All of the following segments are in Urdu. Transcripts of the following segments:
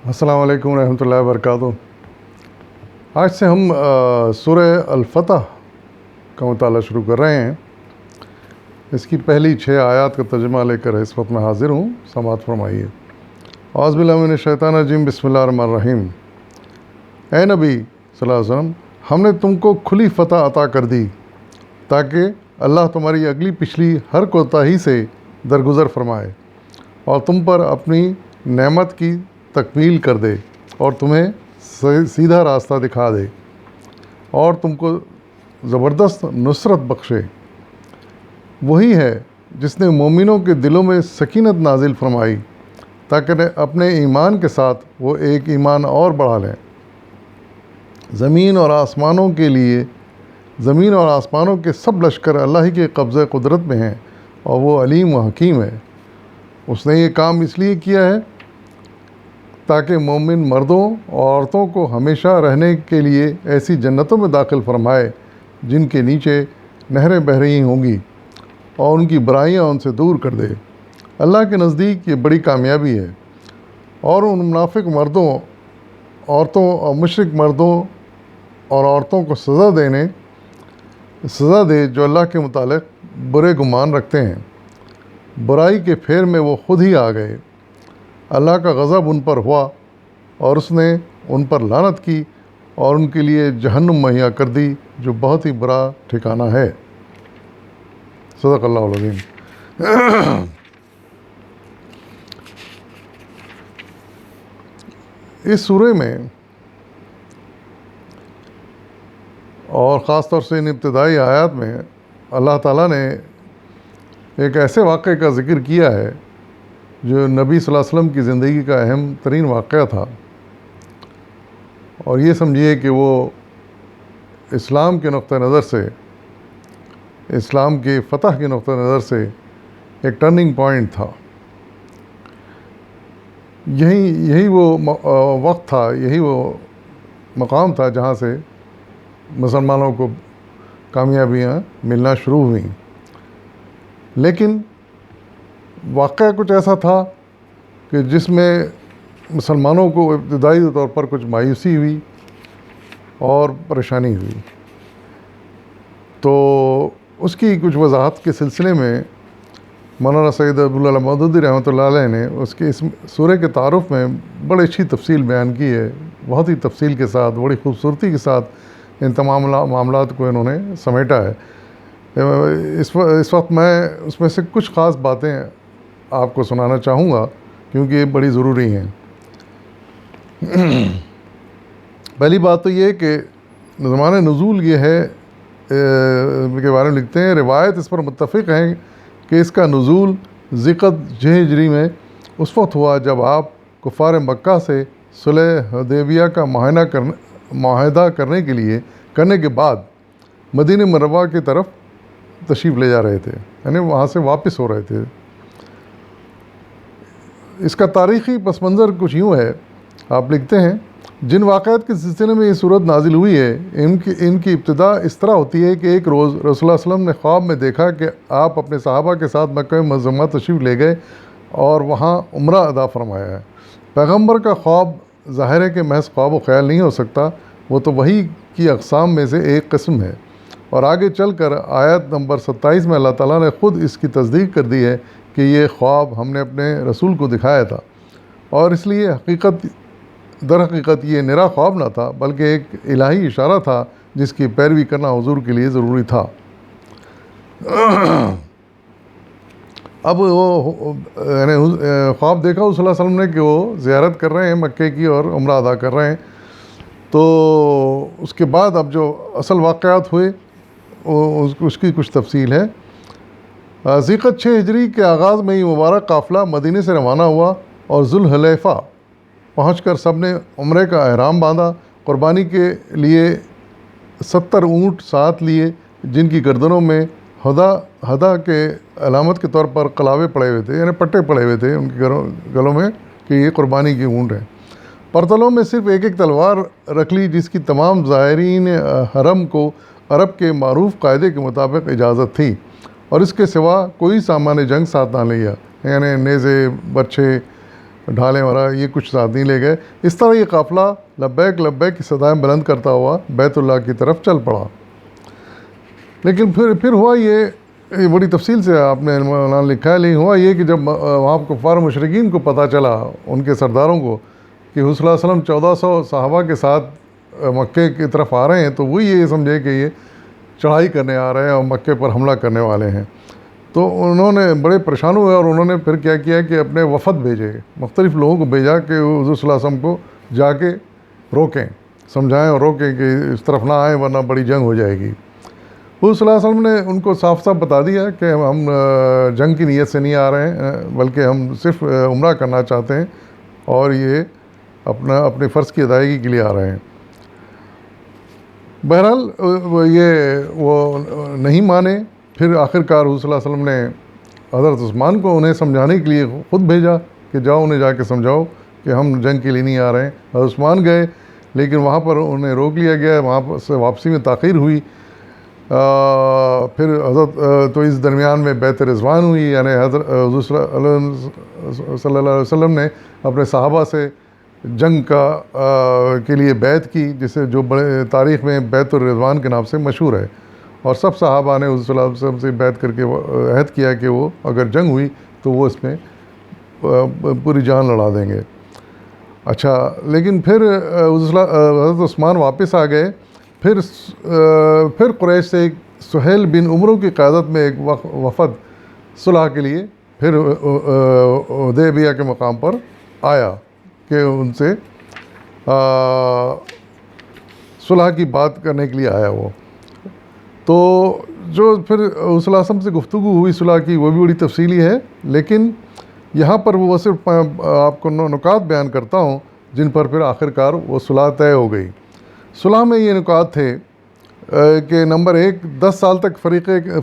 السلام علیکم ورحمۃ اللہ وبرکاتہ۔ آج سے ہم سورہ الفتح کا مطالعہ شروع کر رہے ہیں۔ اس کی پہلی 6 آیات کا ترجمہ لے کر اس وقت میں حاضر ہوں، سماعت فرمائیے۔ اعوذ باللہ من الشیطان الرجیم، بسم اللہ الرحمن الرحیم۔ اے نبی صلی اللہ علیہ وسلم، ہم نے تم کو کھلی فتح عطا کر دی تاکہ اللہ تمہاری اگلی پچھلی ہر کوتاہی سے درگزر فرمائے اور تم پر اپنی نعمت کی تکمیل کر دے اور تمہیں سیدھا راستہ دکھا دے اور تم کو زبردست نصرت بخشے۔ وہی ہے جس نے مومنوں کے دلوں میں سکینت نازل فرمائی تاکہ اپنے ایمان کے ساتھ وہ ایک ایمان اور بڑھا لیں۔ زمین اور آسمانوں کے سب لشکر اللہ ہی کے قبضہ قدرت میں ہیں اور وہ علیم و حکیم ہے۔ اس نے یہ کام اس لیے کیا ہے تاکہ مومن مردوں اور عورتوں کو ہمیشہ رہنے کے لیے ایسی جنتوں میں داخل فرمائے جن کے نیچے نہریں بہہ رہی ہوں گی اور ان کی برائیاں ان سے دور کر دے۔ اللہ کے نزدیک یہ بڑی کامیابی ہے۔ اور ان منافق مردوں، عورتوں اور مشرک مردوں اور عورتوں کو سزا دے جو اللہ کے متعلق برے گمان رکھتے ہیں۔ برائی کے پھیر میں وہ خود ہی آ گئے۔ اللہ کا غضب ان پر ہوا اور اس نے ان پر لعنت کی اور ان کے لیے جہنم مہیا کر دی جو بہت ہی برا ٹھکانہ ہے۔ صدق اللہ العظیم۔ اس سورے میں اور خاص طور سے ان ابتدائی آیات میں اللہ تعالیٰ نے ایک ایسے واقعے کا ذکر کیا ہے جو نبی صلی اللہ علیہ وسلم کی زندگی کا اہم ترین واقعہ تھا، اور یہ سمجھیے کہ وہ اسلام کے نقطہ نظر سے، اسلام کی فتح کے نقطہ نظر سے ایک ٹرننگ پوائنٹ تھا۔ یہی وہ وقت تھا، یہی وہ مقام تھا جہاں سے مسلمانوں کو کامیابیاں ملنا شروع ہوئیں۔ لیکن واقعہ کچھ ایسا تھا کہ جس میں مسلمانوں کو ابتدائی طور پر کچھ مایوسی ہوئی اور پریشانی ہوئی۔ تو اس کی کچھ وضاحت کے سلسلے میں مولانا سید عبداللہ مودودی رحمۃ اللہ علیہ نے اس سورہ کے تعارف میں بڑی اچھی تفصیل بیان کی ہے، بہت ہی تفصیل کے ساتھ، بڑی خوبصورتی کے ساتھ ان تمام معاملات کو انہوں نے سمیٹا ہے۔ اس وقت میں اس میں سے کچھ خاص باتیں آپ کو سنانا چاہوں گا کیونکہ یہ بڑی ضروری ہیں۔ پہلی بات تو یہ کہ زمان نزول یہ ہے کے بارے میں لکھتے ہیں، روایت اس پر متفق ہیں کہ اس کا نزول ذی-القعدہ 6 ہجری میں اس وقت ہوا جب آپ کفار مکہ سے صلح حدیبیہ کا معاہدہ کرنے کے بعد مدینہ منورہ کی طرف تشریف لے جا رہے تھے، یعنی وہاں سے واپس ہو رہے تھے۔ اس کا تاریخی پس منظر کچھ یوں ہے، آپ لکھتے ہیں، جن واقعات کے سلسلے میں یہ صورت نازل ہوئی ہے ان کی ابتدا اس طرح ہوتی ہے کہ ایک روز رسول اللہ صلی اللہ علیہ وسلم نے خواب میں دیکھا کہ آپ اپنے صحابہ کے ساتھ مکہ معظمہ تشریف لے گئے اور وہاں عمرہ ادا فرمایا ہے۔ پیغمبر کا خواب ظاہر ہے کہ محض خواب و خیال نہیں ہو سکتا، وہ تو وحی کی اقسام میں سے ایک قسم ہے، اور آگے چل کر آیت نمبر 27 میں اللہ تعالیٰ نے خود اس کی تصدیق کر دی ہے کہ یہ خواب ہم نے اپنے رسول کو دکھایا تھا، اور اس لیے در حقیقت یہ نرا خواب نہ تھا بلکہ ایک الہی اشارہ تھا جس کی پیروی کرنا حضور کے لیے ضروری تھا۔ اب وہ خواب دیکھا صلی اللہ علیہ وسلم نے کہ وہ زیارت کر رہے ہیں مکے کی اور عمرہ ادا کر رہے ہیں۔ تو اس کے بعد اب جو اصل واقعات ہوئے اس کی کچھ تفصیل ہے۔ ذی-القعدہ 6 ہجری کے آغاز میں یہ مبارک قافلہ مدینے سے روانہ ہوا اور ذوالحلیفہ پہنچ کر سب نے عمرے کا احرام باندھا۔ قربانی کے لیے 70 اونٹ ساتھ لیے جن کی گردنوں میں ہدا کے علامت کے طور پر قلاوے پڑے ہوئے تھے، یعنی پٹے پڑے ہوئے تھے ان کے گلوں میں کہ یہ قربانی کی اونٹ ہے۔ پرتلوں میں صرف ایک تلوار رکھ لی جس کی تمام زائرین حرم کو عرب کے معروف قاعدے کے مطابق اجازت تھی، اور اس کے سوا کوئی سامان جنگ ساتھ نہ لیا، یعنی نیزے، برچھے، ڈھالیں وغیرہ یہ کچھ ساتھ نہیں لے گئے. اس طرح یہ قافلہ لبیک لبیک کی صدائیں بلند کرتا ہوا بیت اللہ کی طرف چل پڑا. لیکن پھر ہوا یہ بڑی تفصیل سے آپ نے مولانا لکھا ہے، لیکن ہوا یہ کہ جب وہاں کفار مشرکین کو پتہ چلا، ان کے سرداروں کو، کہ حضور صلی اللہ علیہ وسلم 1400 صحابہ کے ساتھ مکے کی طرف آ رہے ہیں، تو وہ یہ سمجھے کہ یہ چڑھائی کرنے آ رہے ہیں اور مکے پر حملہ کرنے والے ہیں. تو انہوں نے بڑے پریشان ہوئے اور انہوں نے پھر کیا کیا کہ اپنے وفد بھیجے، مختلف لوگوں کو بھیجا کہ حضور صلی اللہ علیہ وسلم کو جا کے روکیں، سمجھائیں اور روکیں کہ اس طرف نہ آئیں ورنہ بڑی جنگ ہو جائے گی. حضور صلی اللہ علیہ وسلم نے ان کو صاف صاف بتا دیا کہ ہم جنگ کی نیت سے نہیں آ رہے ہیں، بلکہ ہم صرف عمرہ کرنا چاہتے ہیں اور یہ اپنے فرض کی ادائیگی کے لیے آ رہے ہیں. بہرحال وہ نہیں مانے. پھر آخر کار حضور صلی اللہ علیہ وسلم نے حضرت عثمان کو انہیں سمجھانے کے لیے خود بھیجا کہ جاؤ انہیں جا کے سمجھاؤ کہ ہم جنگ کے لیے نہیں آ رہے ہیں. حضرت عثمان گئے، لیکن وہاں پر انہیں روک لیا گیا، وہاں سے واپسی میں تاخیر ہوئی. پھر حضرت تو اس درمیان میں بیعت رضوان ہوئی، یعنی حضرت حضور صلی اللہ علیہ وسلم نے اپنے صحابہ سے جنگ کے لیے بیعت کی، جسے جو بڑے تاریخ میں بیعت الرضوان کے نام سے مشہور ہے. اور سب صحابہ نے حضور صلی اللہ علیہ وسلم سے بیعت کر کے عہد کیا کہ وہ اگر جنگ ہوئی تو وہ اس میں پوری جان لڑا دیں گے. اچھا، لیکن پھر حضرت عثمان واپس آ گئے. پھر قریش سے ایک سہیل بن عمرو کی قیادت میں ایک وفد صلح کے لیے پھر حدیبیہ کے مقام پر آیا کہ ان سے صلح کی بات کرنے کے لیے آیا وہ. تو جو پھر صلی اللہ علیہ وسلم سے گفتگو ہوئی صلح کی وہ بھی بڑی تفصیلی ہے، لیکن یہاں پر وہ صرف آپ کو نکات بیان کرتا ہوں جن پر پھر آخر کار وہ صلح طے ہو گئی. صلح میں یہ نکات تھے کہ نمبر 1، 10 سال تک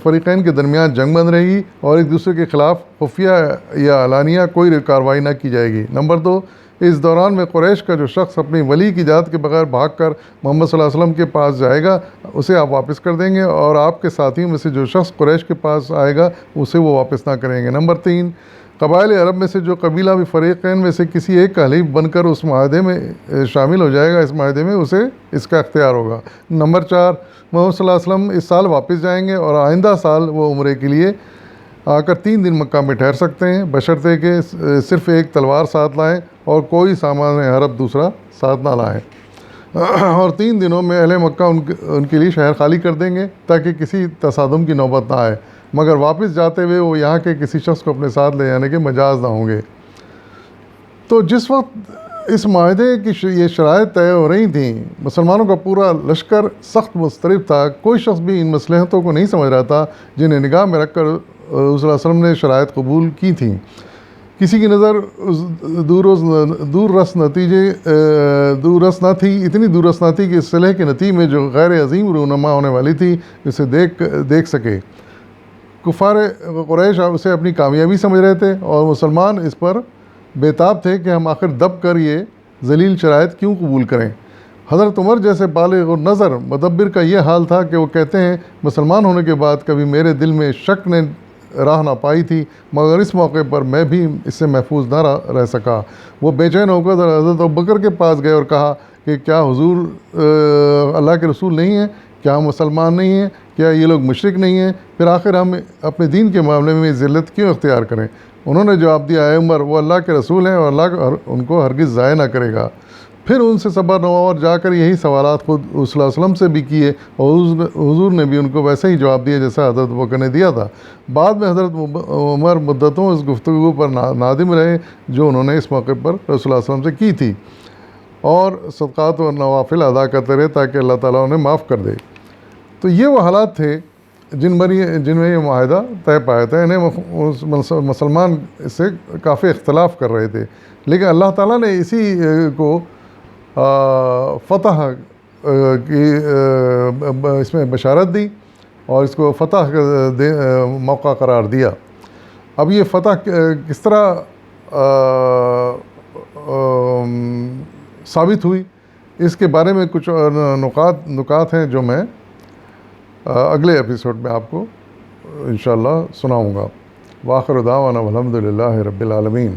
فریقین کے درمیان جنگ بند رہے گی اور ایک دوسرے کے خلاف خفیہ یا علانیہ کوئی کارروائی نہ کی جائے گی. نمبر 2، اس دوران میں قریش کا جو شخص اپنی ولی کی اجازت کے بغیر بھاگ کر محمد صلی اللہ علیہ وسلم کے پاس جائے گا اسے آپ واپس کر دیں گے، اور آپ کے ساتھیوں میں سے جو شخص قریش کے پاس آئے گا اسے وہ واپس نہ کریں گے. نمبر 3، قبائل عرب میں سے جو قبیلہ بھی فریقین میں سے کسی ایک کا حلیف بن کر اس معاہدے میں شامل ہو جائے گا، اس معاہدے میں اسے اس کا اختیار ہوگا. نمبر 4، محمد صلی اللہ علیہ وسلم اس سال واپس جائیں گے اور آئندہ سال وہ عمرے کے لیے آ کر 3 دن مکہ میں ٹھہر سکتے ہیں، بشرطے کہ صرف ایک تلوار ساتھ لائیں اور کوئی سامان حرب دوسرا ساتھ نہ لائیں. اور 3 دنوں میں اہل مکہ ان کے لیے شہر خالی کر دیں گے تاکہ کسی تصادم کی نوبت نہ آئے، مگر واپس جاتے ہوئے وہ یہاں کے کسی شخص کو اپنے ساتھ لے جانے کے مجاز نہ ہوں گے. تو جس وقت اس معاہدے کی یہ شرائط طے ہو رہی تھیں، مسلمانوں کا پورا لشکر سخت مضطرب تھا. کوئی شخص بھی ان مصلحتوں کو نہیں سمجھ رہا تھا جنہیں نگاہ میں رکھ کر صلی اللہ علیہ وسلم نے شرائط قبول کی تھیں. کسی کی نظر دور رس نہ تھی، اتنی دور رس نہ تھی کہ اس صلح کے نتیجے میں جو غیر عظیم رونما ہونے والی تھی اسے دیکھ سکے. کفار قریش اسے اپنی کامیابی سمجھ رہے تھے اور مسلمان اس پر بےتاب تھے کہ ہم آخر دب کر یہ ذلیل شرائط کیوں قبول کریں. حضرت عمر جیسے بالغ النظر مدبر کا یہ حال تھا کہ وہ کہتے ہیں مسلمان ہونے کے بعد کبھی میرے دل میں شک نے راہ نہ پائی تھی، مگر اس موقع پر میں بھی اس سے محفوظ نہ رہ سکا. وہ بے چین ہو کر حضرت ابوبکر کے پاس گئے اور کہا کہ کیا حضور اللہ کے رسول نہیں ہیں؟ کیا ہم مسلمان نہیں ہیں؟ کیا یہ لوگ مشرک نہیں ہیں؟ پھر آخر ہم اپنے دین کے معاملے میں ذلت کیوں اختیار کریں؟ انہوں نے جواب دیا، اے عمر، وہ اللہ کے رسول ہیں اور اللہ ان کو ہرگز ضائع نہ کرے گا. پھر ان سے صبر نوار جا کر یہی سوالات خود صلی اللہ علیہ وسلم سے بھی کیے اور حضور نے بھی ان کو ویسے ہی جواب دیا جیسا حضرت ابوبکر نے دیا تھا. بعد میں حضرت عمر مدتوں اس گفتگو پر نادم رہے جو انہوں نے اس موقع پر رسول اللہ صلی اللہ علیہ وسلم سے کی تھی، اور صدقات و نوافل ادا کرتے رہے تاکہ اللہ تعالیٰ انہیں معاف کر دے. تو یہ وہ حالات تھے جن میں یہ معاہدہ طے پایا تھا. انہیں مسلمان اس سے کافی اختلاف کر رہے تھے، لیکن اللہ تعالیٰ نے اسی کو فتح کی اس میں بشارت دی اور اس کو فتح کا موقع قرار دیا. اب یہ فتح کس طرح ثابت ہوئی، اس کے بارے میں کچھ نکات ہیں جو میں اگلے ایپیسوڈ میں آپ کو انشاءاللہ سناؤں گا. وآخر دعوانا والحمد للہ رب العالمین.